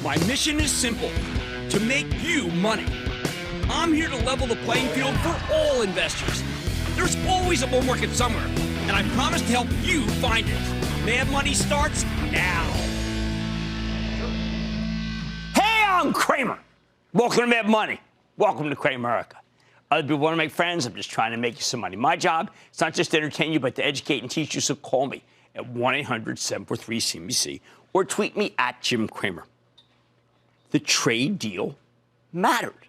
My mission is simple, to make you money. I'm here to level the playing field for all investors. There's always a bull market somewhere, and I promise to help you find it. Mad Money starts now. Hey, I'm Cramer. Welcome to Mad Money. Welcome to Cramerica. Other people want to make friends. I'm just trying to make you some money. My job is not just to entertain you, but to educate and teach you. So call me at 1-800-743-CNBC or tweet me at Jim Cramer. The trade deal mattered.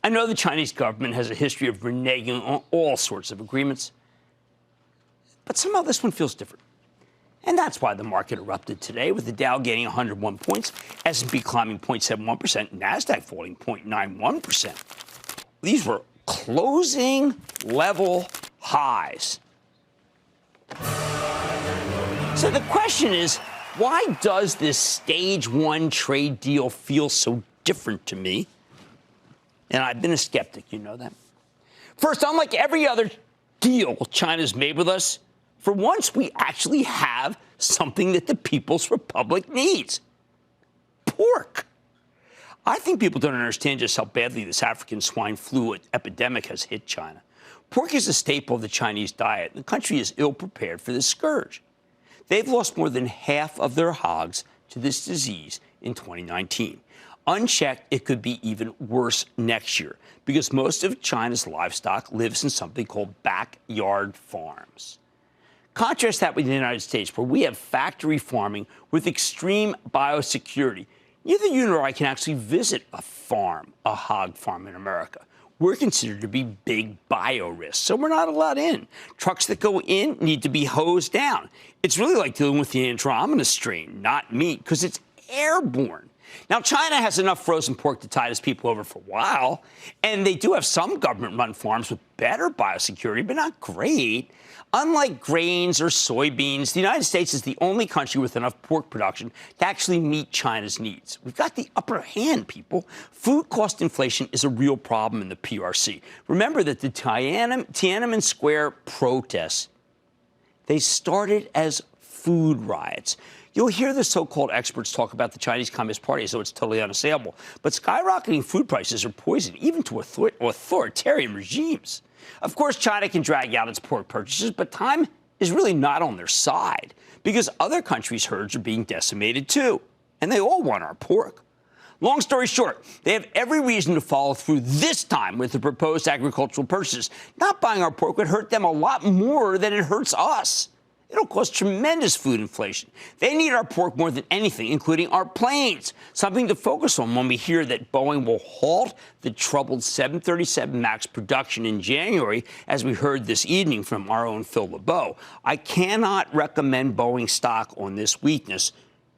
I know the Chinese government has a history of reneging on all sorts of agreements, but somehow this one feels different. And that's why the market erupted today, with the Dow gaining 101 points, S&P climbing 0.71%, NASDAQ falling 0.91%. These were closing level highs. So the question is, why does this stage one trade deal feel so different to me? And I've been a skeptic, you know that. First, unlike every other deal China's made with us, for once we actually have something that the People's Republic needs. Pork. I think people don't understand just how badly this African swine flu epidemic has hit China. Pork is a staple of the Chinese diet. The country is ill prepared for this scourge. They've lost more than half of their hogs to this disease in 2019. Unchecked, it could be even worse next year because most of China's livestock lives in something called backyard farms. Contrast that with the United States, where we have factory farming with extreme biosecurity. Neither you nor I can actually visit a hog farm in America. We're considered to be big bio risks, so we're not allowed in. Trucks that go in need to be hosed down. It's really like dealing with the Andromeda strain, not meat, because it's airborne. Now, China has enough frozen pork to tide its people over for a while, and they do have some government-run farms with better biosecurity, but not great. Unlike grains or soybeans, the United States is the only country with enough pork production to actually meet China's needs. We've got the upper hand, people. Food cost inflation is a real problem in the PRC. Remember that the Tiananmen Square protests, they started as food riots. You'll hear the so-called experts talk about the Chinese Communist Party as though it's totally unassailable. But skyrocketing food prices are poison, even to authoritarian regimes. Of course, China can drag out its pork purchases, but time is really not on their side because other countries' herds are being decimated too, and they all want our pork. Long story short, they have every reason to follow through this time with the proposed agricultural purchases. Not buying our pork would hurt them a lot more than it hurts us. It'll cause tremendous food inflation. They need our pork more than anything, including our planes, something to focus on when we hear that Boeing will halt the troubled 737 MAX production in January, as we heard this evening from our own Phil LeBeau. I cannot recommend Boeing stock on this weakness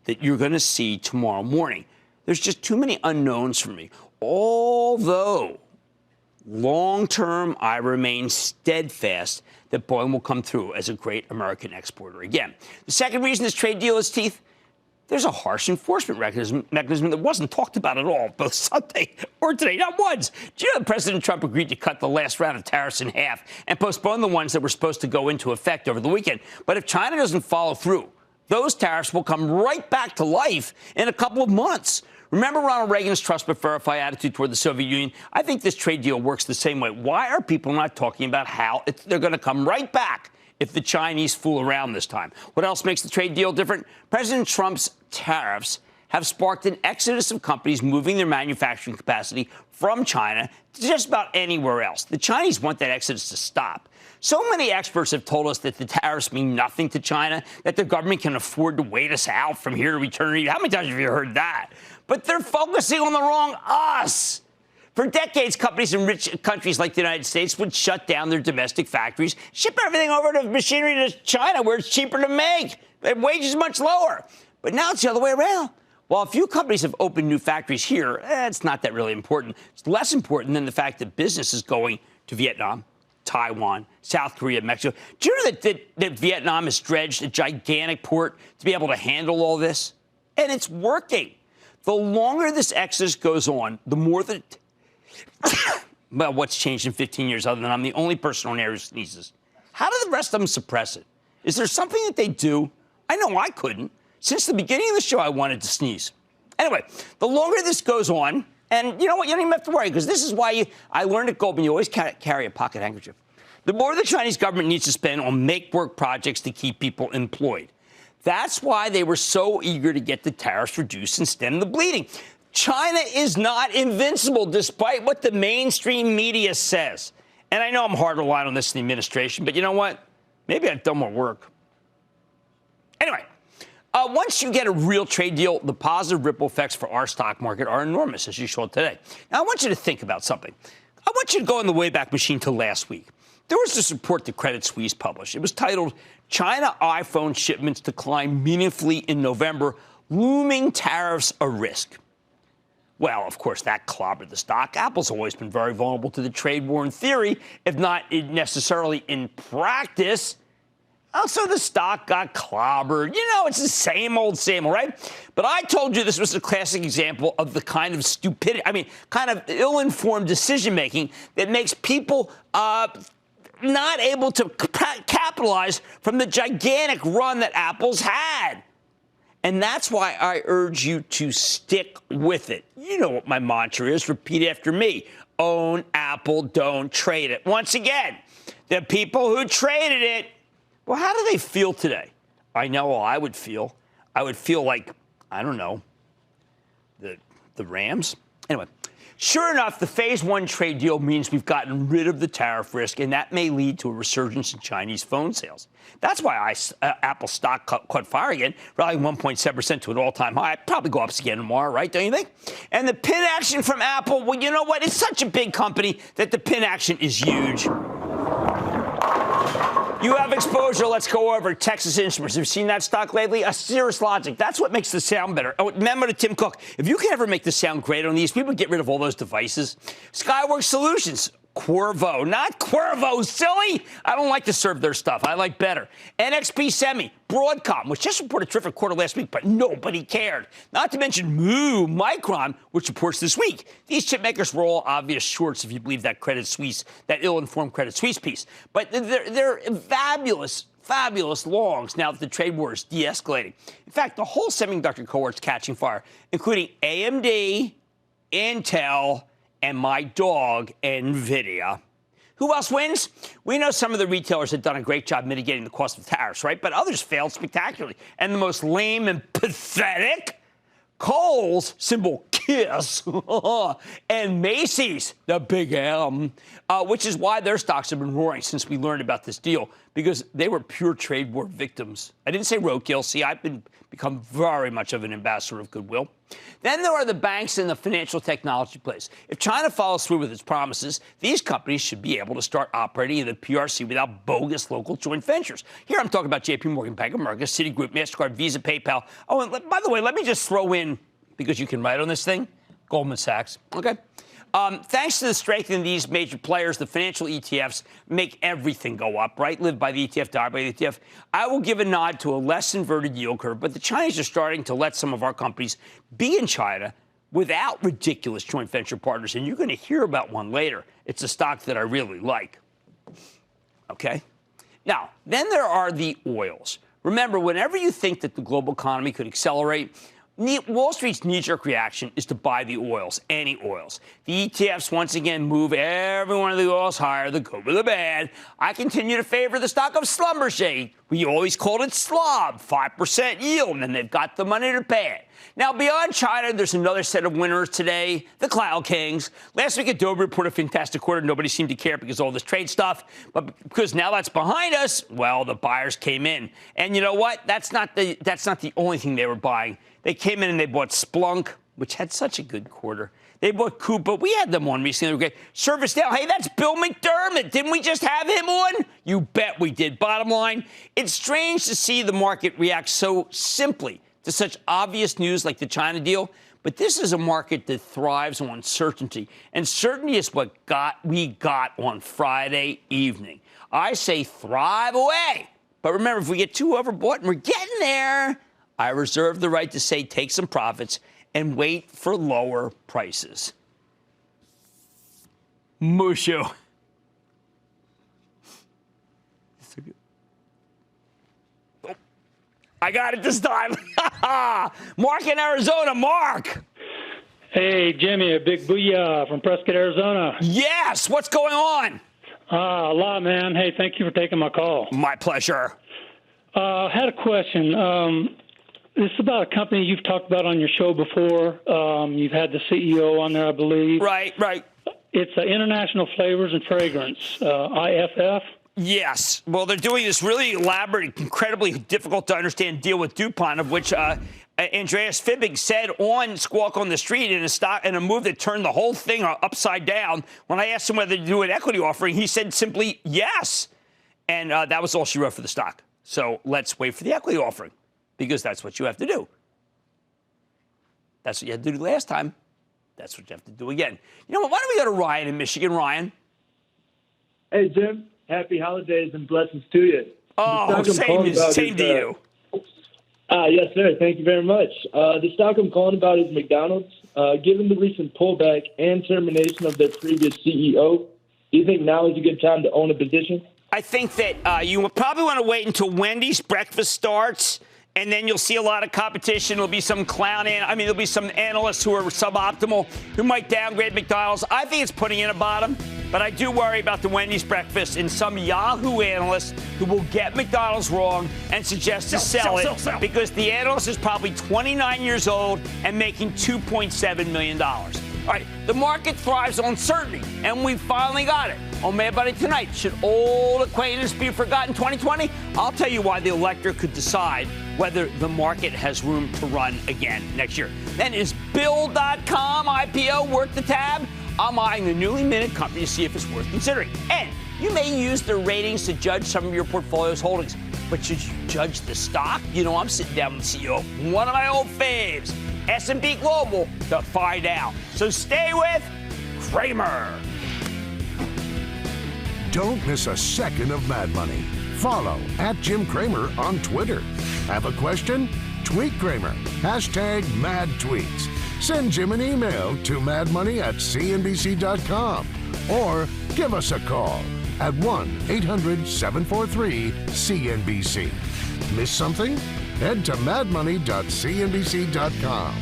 that you're going to see tomorrow morning. There's just too many unknowns for me. Although long-term, I remain steadfast that Boeing will come through as a great American exporter again. The second reason this trade deal has teeth, there's a harsh enforcement mechanism that wasn't talked about at all, both Sunday or today, not once. Do you know that President Trump agreed to cut the last round of tariffs in half and postpone the ones that were supposed to go into effect over the weekend? But if China doesn't follow through, those tariffs will come right back to life in a couple of months. Remember Ronald Reagan's trust but verify attitude toward the Soviet Union? I think this trade deal works the same way. Why are people not talking about how they're going to come right back if the Chinese fool around this time? What else makes the trade deal different? President Trump's tariffs have sparked an exodus of companies moving their manufacturing capacity from China to just about anywhere else. The Chinese want that exodus to stop. So many experts have told us that the tariffs mean nothing to China, that the government can afford to wait us out from here to eternity. How many times have you heard that? But they're focusing on the wrong us. For decades, companies in rich countries like the United States would shut down their domestic factories, ship everything over to machinery to China where it's cheaper to make, and wages much lower. But now it's the other way around. While a few companies have opened new factories here, it's not that really important. It's less important than the fact that business is going to Vietnam, Taiwan, South Korea, Mexico. Do you know that Vietnam has dredged a gigantic port to be able to handle all this? And it's working. The longer this exodus goes on, the more that... well, what's changed in 15 years other than I'm the only person on air who sneezes? How do the rest of them suppress it? Is there something that they do? I know I couldn't. Since the beginning of the show, I wanted to sneeze. Anyway, the longer this goes on, and you know what? You don't even have to worry, because this is why I learned at Goldman, you always carry a pocket handkerchief. The more the Chinese government needs to spend on make-work projects to keep people employed. That's why they were so eager to get the tariffs reduced and stem the bleeding. China is not invincible, despite what the mainstream media says. And I know I'm hard to rely on this in the administration, but you know what? Maybe I've done more work. Anyway, once you get a real trade deal, the positive ripple effects for our stock market are enormous, as you saw today. Now, I want you to think about something. I want you to go in the Wayback Machine to last week. There was this report that Credit Suisse published. It was titled, China iPhone Shipments Decline Meaningfully in November, Looming Tariffs a Risk. Well, of course, that clobbered the stock. Apple's always been very vulnerable to the trade war in theory, if not necessarily in practice. Also, the stock got clobbered. You know, it's the same old, right? But I told you this was a classic example of the kind of stupidity, kind of ill-informed decision-making that makes people not able to capitalize from the gigantic run that Apple's had. And that's why I urge you to stick with it. You know what my mantra is. Repeat after me. Own Apple, don't trade it. Once again, the people who traded it, well, how do they feel today? I know how I would feel. I would feel like, I don't know, the Rams. Anyway, sure enough, the phase one trade deal means we've gotten rid of the tariff risk, and that may lead to a resurgence in Chinese phone sales. That's why Apple stock caught fire again, rallying 1.7% to an all-time high. I'd probably go up again tomorrow, right? Don't you think? And the pin action from Apple, well, you know what? It's such a big company that the pin action is huge. You have exposure. Let's go over Texas Instruments. Have you seen that stock lately? A Cirrus Logic. That's what makes the sound better. Oh, remember to Tim Cook. If you can ever make the sound great on these, people get rid of all those devices. Skyworks Solutions. Qorvo, not Cuervo, silly. I don't like to serve their stuff. I like better. NXP Semi, Broadcom, which just reported a terrific quarter last week, but nobody cared. Not to mention Micron, which reports this week. These chip makers were all obvious shorts, if you believe that Credit Suisse, that ill-informed Credit Suisse piece. But they're fabulous longs now that the trade war is de-escalating. In fact, the whole semiconductor cohort's catching fire, including AMD, Intel, and my dog, NVIDIA. Who else wins? We know some of the retailers have done a great job mitigating the cost of tariffs, right? But others failed spectacularly. And the most lame and pathetic, Kohl's, symbol KISS, and Macy's, the big M, which is why their stocks have been roaring since we learned about this deal, because they were pure trade war victims. I didn't say roadkill. See, I've become very much of an ambassador of goodwill. Then there are the banks and the financial technology plays. If China follows through with its promises, these companies should be able to start operating in the PRC without bogus local joint ventures. Here I'm talking about JP Morgan, Bank of America, Citigroup, MasterCard, Visa, PayPal. Oh, and by the way, let me just throw in, because you can write on this thing, Goldman Sachs. Okay? Thanks to the strength in these major players, the financial ETFs make everything go up, right? Live by the ETF, die by the ETF. I will give a nod to a less inverted yield curve, but the Chinese are starting to let some of our companies be in China without ridiculous joint venture partners, and you're going to hear about one later. It's a stock that I really like. Okay? Now, then there are the oils. Remember, whenever you think that the global economy could accelerate, Wall Street's knee-jerk reaction is to buy the oils, any oils. The ETFs, once again, move every one of the oils higher, the good or the bad. I continue to favor the stock of Schlumberger. We always called it slob, 5% yield, and they've got the money to pay it. Now, beyond China, there's another set of winners today, the Cloud Kings. Last week, Adobe reported a fantastic quarter. Nobody seemed to care because of all this trade stuff. But because now that's behind us, well, the buyers came in. And you know what? That's not the only thing they were buying. They came in and they bought Splunk, which had such a good quarter. They bought Coupa. We had them on recently. Okay. ServiceNow. Hey, that's Bill McDermott. Didn't we just have him on? You bet we did. Bottom line, it's strange to see the market react so simply to such obvious news like the China deal. But this is a market that thrives on certainty. And certainty is what we got on Friday evening. I say thrive away. But remember, if we get too overbought, and we're getting there, I reserve the right to say take some profits and wait for lower prices. Mushu. I got it this time. Mark in Arizona. Mark. Hey, Jimmy, a big booyah from Prescott, Arizona. Yes. What's going on? A lot, man. Hey, thank you for taking my call. My pleasure. I had a question. This is about a company you've talked about on your show before. You've had the CEO on there, I believe. Right. It's International Flavors and Fragrance, IFF. Yes. Well, they're doing this really elaborate, incredibly difficult to understand deal with DuPont, of which Andreas Fibbig said on Squawk on the Street in a move that turned the whole thing upside down. When I asked him whether to do an equity offering, he said simply yes. And that was all she wrote for the stock. So let's wait for the equity offering, because that's what you have to do. That's what you had to do last time. That's what you have to do again. You know what? Why don't we go to Ryan in Michigan? Ryan. Hey, Jim. Happy holidays and blessings to you. Oh, same to you. Yes, sir. Thank you very much. The stock I'm calling about is McDonald's. Given the recent pullback and termination of their previous CEO, do you think now is a good time to own a position? I think that you will probably want to wait until Wendy's breakfast starts, and then you'll see a lot of competition. There'll be some there'll be some analysts who are suboptimal who might downgrade McDonald's. I think it's putting in a bottom, but I do worry about the Wendy's breakfast and some Yahoo analysts who will get McDonald's wrong and suggest to sell it because the analyst is probably 29 years old and making $2.7 million. All right, the market thrives on certainty, and we finally got it. On Mad Money tonight, should old acquaintance be forgotten 2020? I'll tell you why the elector could decide whether the market has room to run again next year. Then is Bill.com IPO worth the tab? I'm eyeing the newly minted company to see if it's worth considering. And you may use the ratings to judge some of your portfolio's holdings, but should you judge the stock? You know, I'm sitting down with the CEO of one of my old faves, S&P Global, to find out. So stay with Cramer. Don't miss a second of Mad Money. Follow @JimCramer on Twitter. Have a question? Tweet Cramer. #MadTweets. Send Jim an email to madmoney@cnbc.com or give us a call at 1-800-743-CNBC. Miss something? Head to madmoney.cnbc.com.